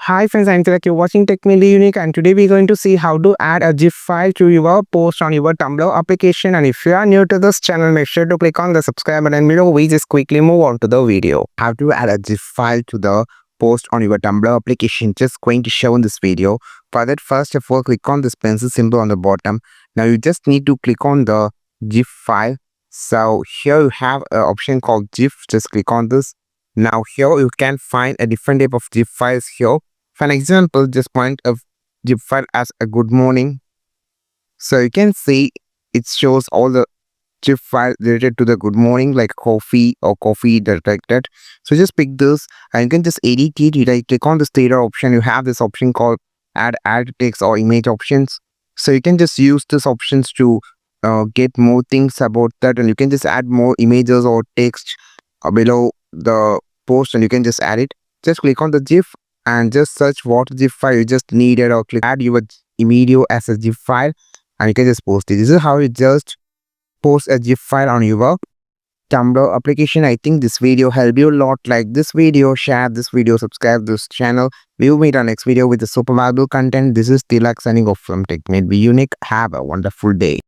Hi friends, I'm Tilak. You're watching Tech Mainly Unique, and today we're going to see how to add a GIF file to your post on your Tumblr application. And if you are new to this channel, make sure to click on the subscribe button below. We just quickly move on to the video. How to add a GIF file to the post on your Tumblr application, just going to show in this video. For that, first of all, click on this pencil symbol on the bottom. Now you just need to click on the GIF file. So here you have an option called GIF. Just click on this. Now here you can find a different type of GIF files here. For an example, just point a GIF file as a good morning. So you can see it shows all the GIF file related to the good morning, like coffee or coffee detected. So just pick this and you can just edit it. You click on the stater option. You have this option called add text or image options. So you can just use these options to get more things about that, and you can just add more images or text below the post, and you can just add it. Just click on the GIF and just search what GIF file you just needed, or click add your video as a GIF file, and you can just post it. This is how you just post a GIF file on your Tumblr application. I think this video helped you a lot. Like this video, share this video, subscribe this channel. We will meet our next video with the super valuable content. This is Tilak signing off from Tech Made Be Unique. Have a wonderful day.